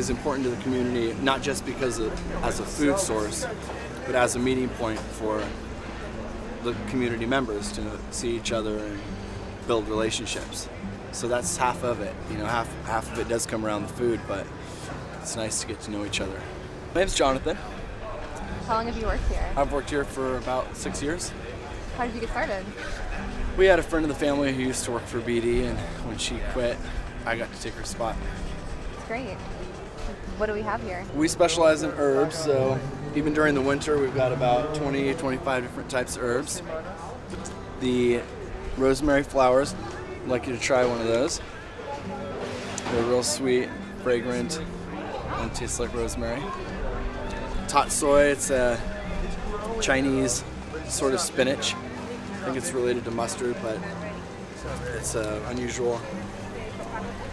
is important to the community, not just because as a food source, but as a meeting point for the community members to see each other and build relationships. So that's half of it. Half of it does come around the food, but it's nice to get to know each other. My name's Jonathan. How long have you worked here? I've worked here for about 6 years. How did you get started? We had a friend of the family who used to work for BD, and when she quit, I got to take her spot. It's great. What do we have here? We specialize in herbs, so even during the winter, we've got about 20, 25 different types of herbs. The rosemary flowers, I'd like you to try one of those. They're real sweet, fragrant, and taste like rosemary. Tot soy, it's a Chinese sort of spinach. I think it's related to mustard, but it's an unusual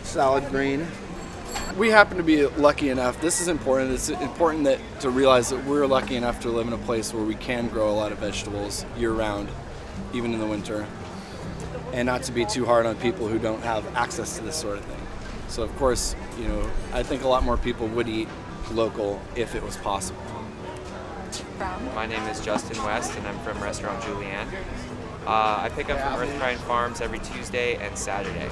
salad green. We happen to be lucky enough, this is important, it's important to realize that we're lucky enough to live in a place where we can grow a lot of vegetables year-round, even in the winter, and not to be too hard on people who don't have access to this sort of thing. So of course, I think a lot more people would eat local if it was possible. My name is Justin West, and I'm from Restaurant Julianne. I pick up from Earthshrine Farms every Tuesday and Saturday.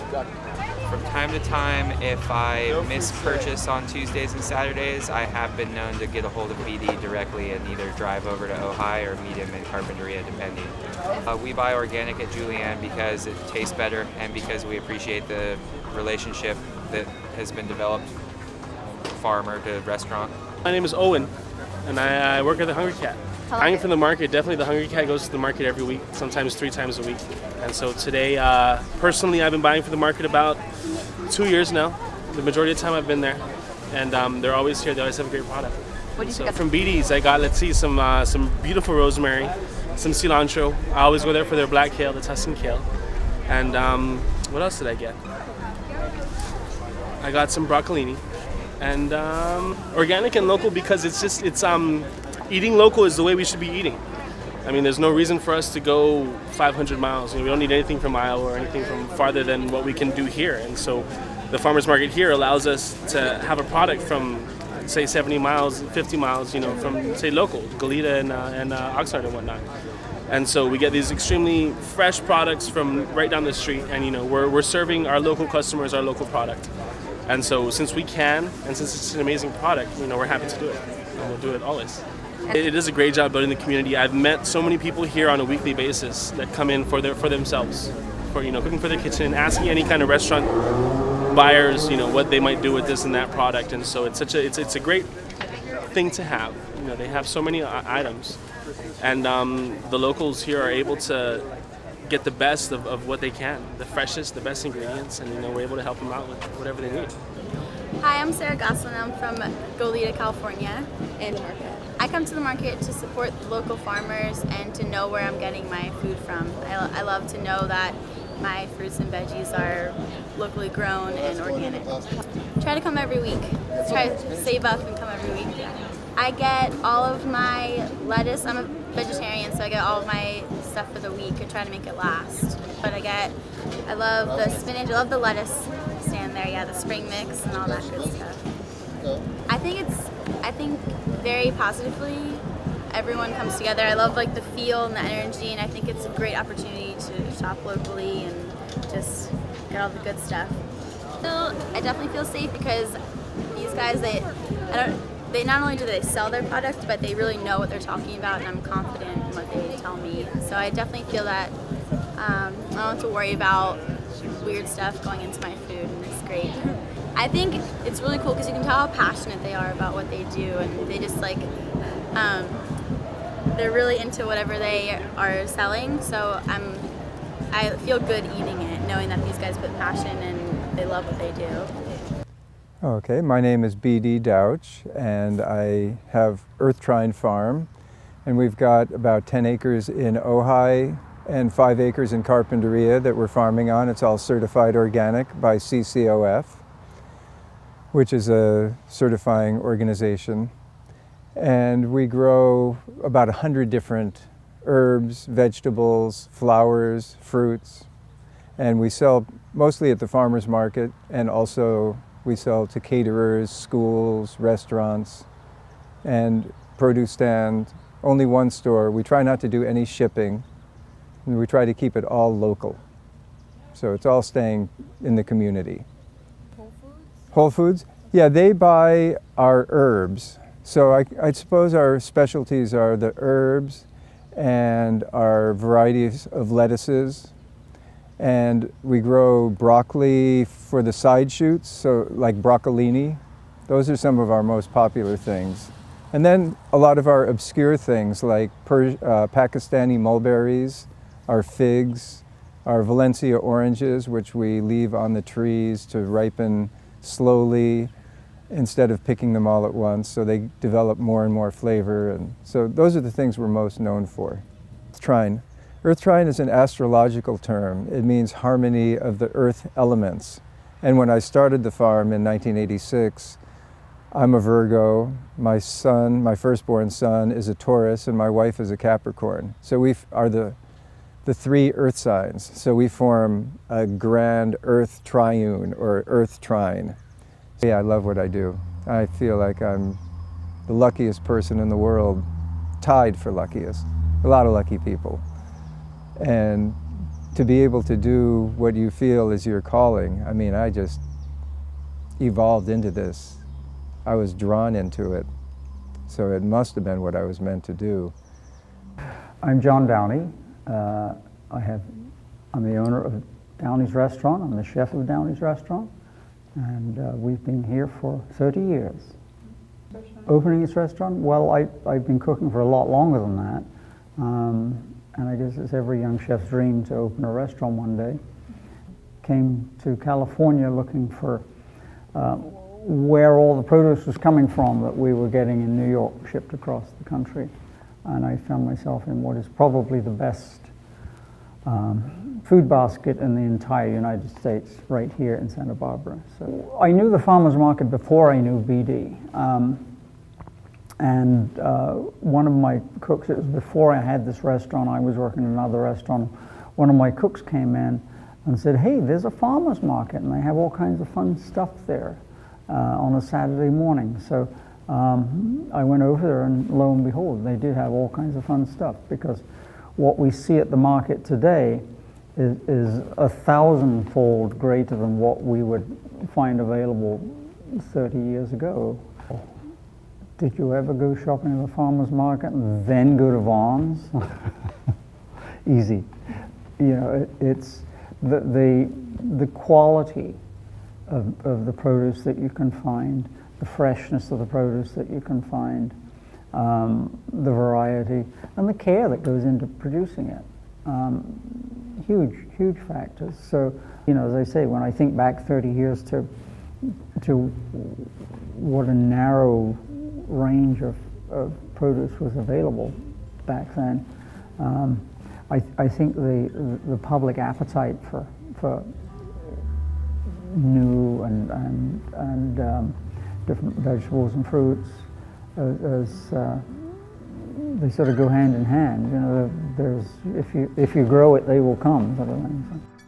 From time to time, if I miss purchase on Tuesdays and Saturdays, I have been known to get a hold of BD directly and either drive over to Ojai or meet him in Carpinteria, depending. We buy organic at Julianne because it tastes better and because we appreciate the relationship that has been developed farmer to restaurant. My name is Owen, and I work at the Hungry Cat. Buying from the market, definitely the Hungry Cat goes to the market every week, sometimes 3 times a week. And so today, personally, I've been buying from the market about 2 years now. The majority of the time I've been there, and they're always here. They always have a great product. What do you So think? from BD's, I got, some beautiful rosemary, some cilantro. I always go there for their black kale, the Tuscan kale. And what else did I get? I got some broccolini. And organic and local because eating local is the way we should be eating. I mean, there's no reason for us to go 500 miles. We don't need anything from Iowa or anything from farther than what we can do here. And so the farmers market here allows us to have a product from, say, 70 miles, 50 miles, from, say, local, Goleta and Oxnard and whatnot. And so we get these extremely fresh products from right down the street, and we're serving our local customers our local product. And so since we can, and since it's an amazing product, we're happy to do it, and we'll do it always. It is a great job building the community. I've met so many people here on a weekly basis that come in for themselves, for cooking for their kitchen, and asking any kind of restaurant buyers, what they might do with this and that product. And so it's a great thing to have. They have so many items, and the locals here are able to get the best of what they can, the freshest, the best ingredients, and we're able to help them out with whatever they need. Hi, I'm Sarah Gosselin. I'm from Goleta, California. And market. I come to the market to support local farmers and to know where I'm getting my food from. I love to know that my fruits and veggies are locally grown and organic. Try to come every week. Try to save up and come every week. I get all of my lettuce. I'm a vegetarian, so I get all of my stuff for the week. I try to make it last. But I love the spinach. I love the lettuce stand there. Yeah, the spring mix and all that good stuff. I think very positively. Everyone comes together. I love the feel and the energy, and I think it's a great opportunity to shop locally and just get all the good stuff. So I definitely feel safe because these guys, they not only do they sell their product, but they really know what they're talking about, and I'm confident in what they tell me. So I definitely feel that I don't have to worry about weird stuff going into my food, and it's great. I think it's really cool because you can tell how passionate they are about what they do, and they just they're really into whatever they are selling. So I feel good eating it, knowing that these guys put passion and they love what they do. Okay, my name is B.D. Douch, and I have Earthshrine Farm, and we've got about 10 acres in Ojai and 5 acres in Carpinteria that we're farming on. It's all certified organic by CCOF, which is a certifying organization. And we grow about 100 different herbs, vegetables, flowers, fruits, and we sell mostly at the farmers market and also We sell to caterers, schools, restaurants, and produce stand. Only one store. We try not to do any shipping, and we try to keep it all local. So it's all staying in the community. Whole Foods? Whole Foods? Yeah, they buy our herbs. So I suppose our specialties are the herbs and our varieties of lettuces. And we grow broccoli for the side shoots, so like broccolini. Those are some of our most popular things. And then a lot of our obscure things like Pakistani mulberries, our figs, our Valencia oranges, which we leave on the trees to ripen slowly instead of picking them all at once, so they develop more and more flavor. And so those are the things we're most known for. Trine. Earth trine is an astrological term. It means harmony of the earth elements. And when I started the farm in 1986, I'm a Virgo. My son, my firstborn son, is a Taurus, and my wife is a Capricorn. So we are the three earth signs. So we form a grand earth triune or earth trine. Yeah, I love what I do. I feel like I'm the luckiest person in the world, tied for luckiest. A lot of lucky people. And to be able to do what you feel is your calling, I mean, I just evolved into this. I was drawn into it. So it must have been what I was meant to do. I'm John Downey. I'm the owner of Downey's Restaurant. I'm the chef of Downey's Restaurant. And we've been here for 30 years. Opening this restaurant? Well, I've been cooking for a lot longer than that. And I guess it's every young chef's dream to open a restaurant one day. Came to California looking for where all the produce was coming from that we were getting in New York, shipped across the country. And I found myself in what is probably the best food basket in the entire United States, right here in Santa Barbara. So I knew the farmers market before I knew BD. One of my cooks, it was before I had this restaurant, I was working in another restaurant. One of my cooks came in and said, hey, there's a farmers market and they have all kinds of fun stuff there on a Saturday morning. So I went over there and lo and behold, they did have all kinds of fun stuff, because what we see at the market today is 1,000-fold greater than what we would find available 30 years ago. Did you ever go shopping at the farmer's market and then go to Vaughn's? Easy. You know, it's the quality of the produce that you can find, the freshness of the produce that you can find, the variety, and the care that goes into producing it. Huge factors. So, you know, as I say, when I think back 30 years to what a narrow range of produce was available back then, I think the public appetite for new and different vegetables and fruits as they sort of go hand in hand. You know, if you grow it, they will come, sort of thing. So.